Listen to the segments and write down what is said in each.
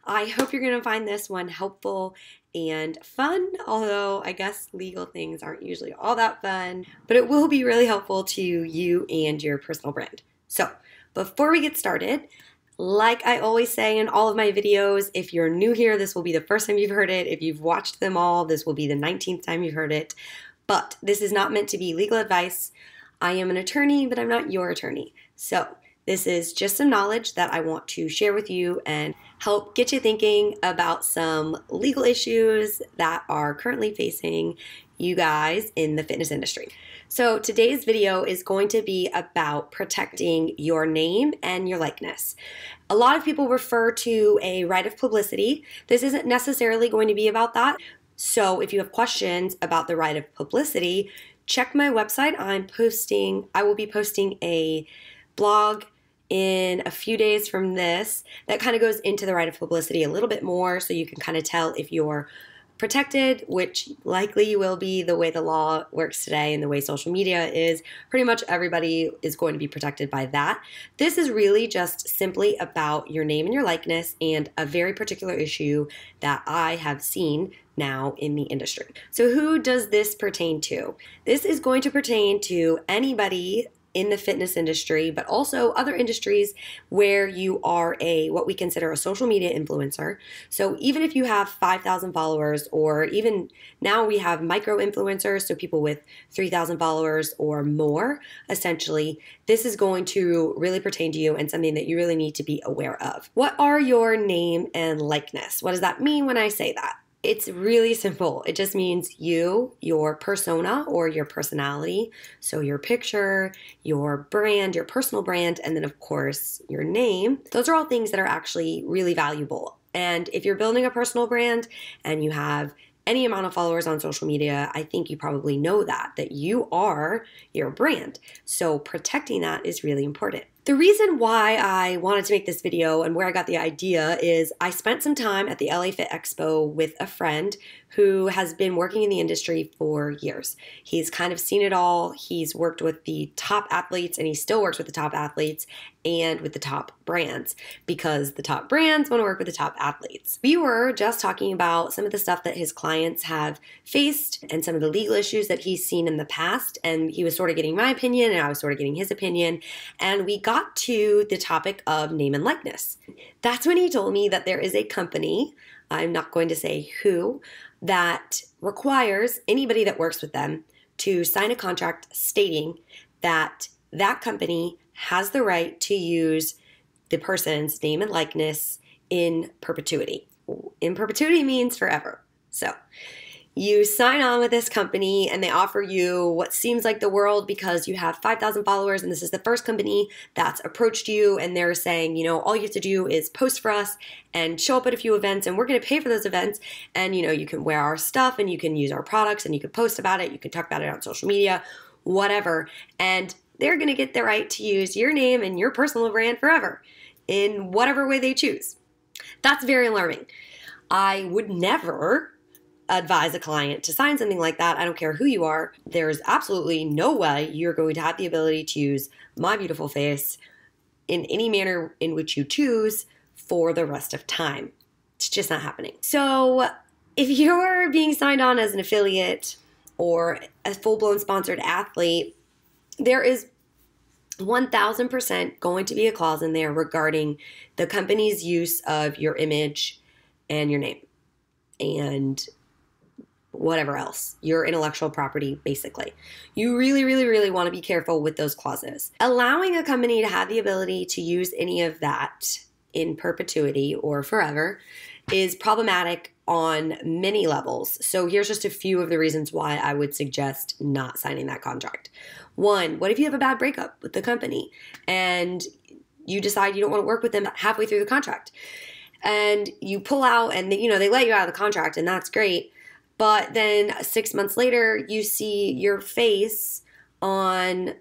I hope you're going to find this one helpful and fun, although I guess legal things aren't usually all that fun, but it will be really helpful to you and your personal brand. So before we get started, like I always say in all of my videos, if you're new here, this will be the first time you've heard it. If you've watched them all, this will be the 19th time you've heard it. But this is not meant to be legal advice. I am an attorney, but I'm not your attorney. So this is just some knowledge that I want to share with you and help get you thinking about some legal issues that are currently facing you guys in the fitness industry. So today's video is going to be about protecting your name and your likeness. A lot of people refer to a right of publicity. This isn't necessarily going to be about that. So if you have questions about the right of publicity, check my website. I will be posting a blog in a few days from this that kind of goes into the right of publicity a little bit more, so you can kind of tell if you're protected, which likely you will be. The way the law works today and the way social media is, pretty much everybody is going to be protected by that. This is really just simply about your name and your likeness and a very particular issue that I have seen now in the industry. So who does this pertain to? This is going to pertain to anybody in the fitness industry, but also other industries where you are what we consider a social media influencer. So even if you have 5,000 followers, or even now we have micro influencers, so people with 3,000 followers or more, essentially, this is going to really pertain to you and something that you really need to be aware of. What are your name and likeness? What does that mean when I say that? It's really simple. It just means you, your persona or your personality, so your picture, your brand, your personal brand, and then of course your name. Those are all things that are actually really valuable. And if you're building a personal brand and you have any amount of followers on social media, I think you probably know that you are your brand. So protecting that is really important. The reason why I wanted to make this video and where I got the idea is I spent some time at the LA Fit Expo with a friend who has been working in the industry for years. He's kind of seen it all. He's worked with the top athletes, and he still works with the top athletes and with the top brands, because the top brands want to work with the top athletes. We were just talking about some of the stuff that his clients have faced and some of the legal issues that he's seen in the past, and he was sort of getting my opinion and I was sort of getting his opinion, and we got to the topic of name and likeness. That's when he told me that there is a company, I'm not going to say who, that requires anybody that works with them to sign a contract stating that that company has the right to use the person's name and likeness in perpetuity. In perpetuity means forever. So you sign on with this company and they offer you what seems like the world because you have 5,000 followers, and this is the first company that's approached you and they're saying, you know, all you have to do is post for us and show up at a few events and we're going to pay for those events, and you know, you can wear our stuff and you can use our products and you can post about it, you can talk about it on social media, whatever, and they're going to get the right to use your name and your personal brand forever in whatever way they choose. That's very alarming. I would never advise a client to sign something like that. I don't care who you are. There's absolutely no way you're going to have the ability to use my beautiful face in any manner in which you choose for the rest of time. It's just not happening. So if you're being signed on as an affiliate or a full-blown sponsored athlete, there is 1,000% going to be a clause in there regarding the company's use of your image and your name and whatever else, your intellectual property, basically. You really, really, really want to be careful with those clauses. Allowing a company to have the ability to use any of that in perpetuity or forever is problematic on many levels. So here's just a few of the reasons why I would suggest not signing that contract. One, what if you have a bad breakup with the company and you decide you don't want to work with them halfway through the contract, and you pull out and they let you out of the contract, and that's great. But then 6 months later, you see your face on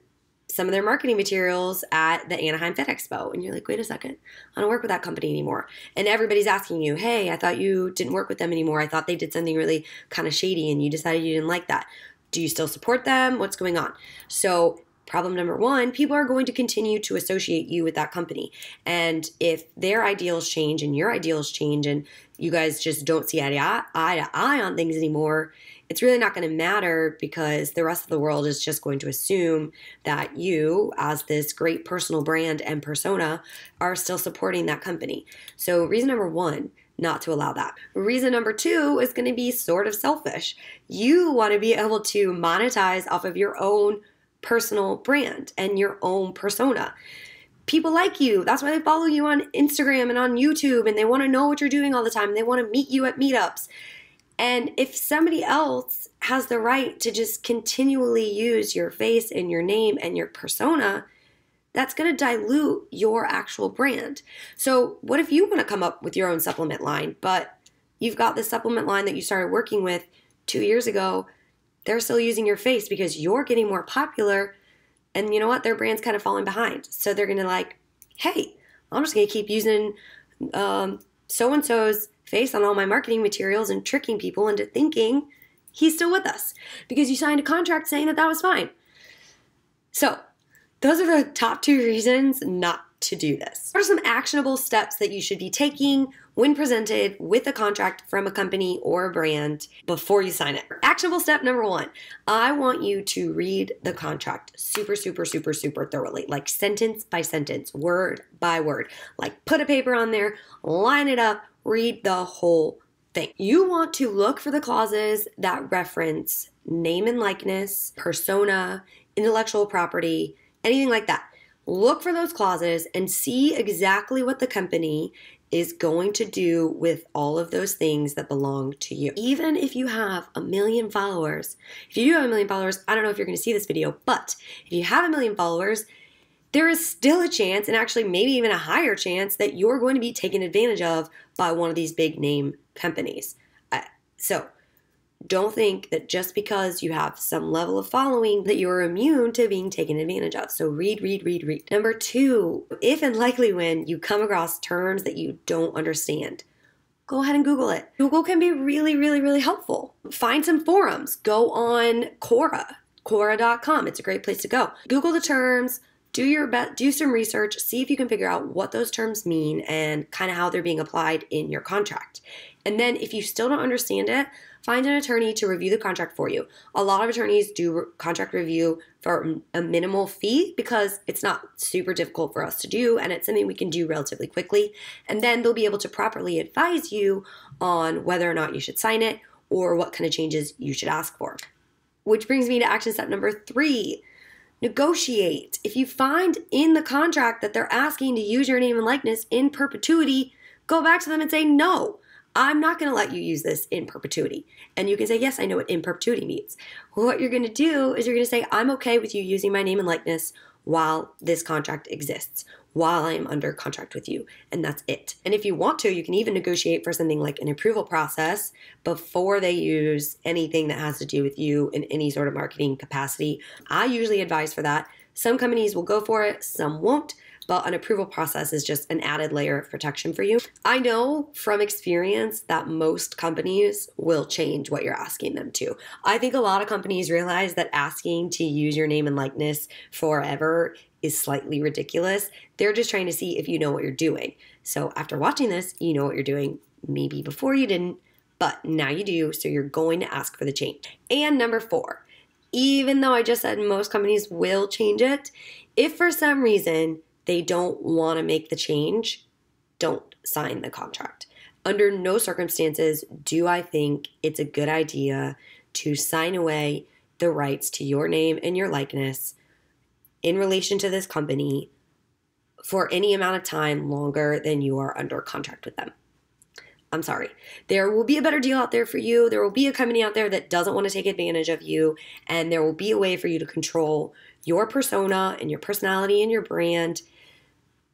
some of their marketing materials at the Anaheim Fit Expo. And you're like, wait a second, I don't work with that company anymore. And everybody's asking you, hey, I thought you didn't work with them anymore. I thought they did something really kind of shady and you decided you didn't like that. Do you still support them? What's going on? So Problem number one, people are going to continue to associate you with that company. And if their ideals change and your ideals change and you guys just don't see eye to eye on things anymore, it's really not going to matter because the rest of the world is just going to assume that you, as this great personal brand and persona, are still supporting that company. So reason number one, not to allow that. Reason number two is going to be sort of selfish. You want to be able to monetize off of your own personal brand and your own persona. People like you. That's why they follow you on Instagram and on YouTube, and they want to know what you're doing all the time. They want to meet you at meetups. And if somebody else has the right to just continually use your face and your name and your persona, that's going to dilute your actual brand. So what if you want to come up with your own supplement line, but you've got this supplement line that you started working with 2 years ago, they're still using your face because you're getting more popular, and you know what? Their brand's kind of falling behind. So they're going to like, hey, I'm just going to keep using so-and-so's face on all my marketing materials and tricking people into thinking he's still with us because you signed a contract saying that that was fine. So those are the top 2 reasons not to do this. What are some actionable steps that you should be taking when presented with a contract from a company or a brand before you sign it? Actionable step number 1, I want you to read the contract super thoroughly, like sentence by sentence, word by word. Like put a paper on there, line it up, read the whole thing. You want to look for the clauses that reference name and likeness, persona, intellectual property, anything like that. Look for those clauses and see exactly what the company is going to do with all of those things that belong to you. Even if you have 1 million followers, if you do have 1 million followers, I don't know if you're going to see this video, but if you have 1 million followers, there is still a chance, and actually maybe even a higher chance, that you're going to be taken advantage of by one of these big name companies. So don't think that just because you have some level of following that you're immune to being taken advantage of. So read. Number 2, if and likely when you come across terms that you don't understand, go ahead and Google it. Google can be really helpful. Find some forums. Go on Quora.com. It's a great place to go. Google the terms. Do some research, see if you can figure out what those terms mean and kind of how they're being applied in your contract. And then if you still don't understand it, find an attorney to review the contract for you. A lot of attorneys do contract review for a minimal fee because it's not super difficult for us to do, and it's something we can do relatively quickly. And then they'll be able to properly advise you on whether or not you should sign it or what kind of changes you should ask for. Which brings me to action step number 3. Negotiate. If you find in the contract that they're asking to use your name and likeness in perpetuity, go back to them and say, no, I'm not going to let you use this in perpetuity. And you can say, yes, I know what in perpetuity means. Well, what you're going to do is you're going to say, I'm okay with you using my name and likeness while this contract exists, while I am under contract with you, and that's it. And if you want to, you can even negotiate for something like an approval process before they use anything that has to do with you in any sort of marketing capacity. I usually advise for that. Some companies will go for it, some won't, but an approval process is just an added layer of protection for you. I know from experience that most companies will change what you're asking them to. I think a lot of companies realize that asking to use your name and likeness forever is slightly ridiculous. They're just trying to see if you know what you're doing. So after watching this, you know what you're doing. Maybe before you didn't, but now you do, so you're going to ask for the change. And number 4, even though I just said most companies will change it, if for some reason they don't want to make the change, don't sign the contract. Under no circumstances do I think it's a good idea to sign away the rights to your name and your likeness in relation to this company for any amount of time longer than you are under contract with them. I'm sorry. There will be a better deal out there for you. There will be a company out there that doesn't want to take advantage of you, and there will be a way for you to control your persona and your personality and your brand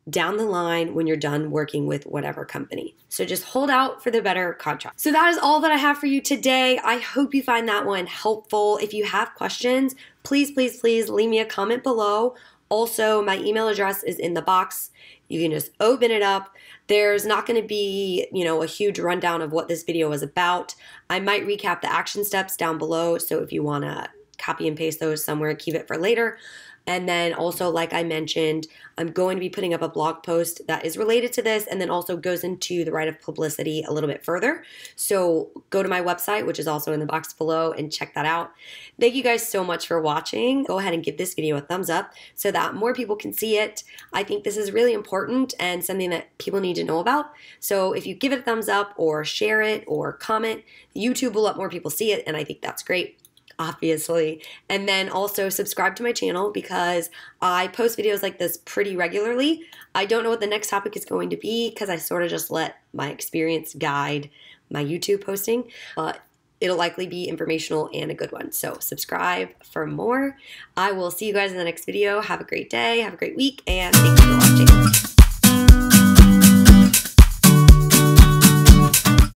down the line when you're done working with whatever company. So just hold out for the better contract. So that is all that I have for you today. I hope you find that one helpful. If you have questions, please leave me a comment below. Also, my email address is in the box. You can just open it up. There's not going to be, a huge rundown of what this video was about. I might recap the action steps down below. So if you want to copy and paste those somewhere, keep it for later. And then also, like I mentioned, I'm going to be putting up a blog post that is related to this and then also goes into the right of publicity a little bit further. So go to my website, which is also in the box below, and check that out. Thank you guys so much for watching. Go ahead and give this video a thumbs up so that more people can see it. I think this is really important and something that people need to know about. So if you give it a thumbs up or share it or comment, YouTube will let more people see it, and I think that's great, obviously. And then also subscribe to my channel because I post videos like this pretty regularly. I don't know what the next topic is going to be because I sort of just let my experience guide my YouTube posting, but it'll likely be informational and a good one. So subscribe for more. I will see you guys in the next video. Have a great day, have a great week, and thank you for watching.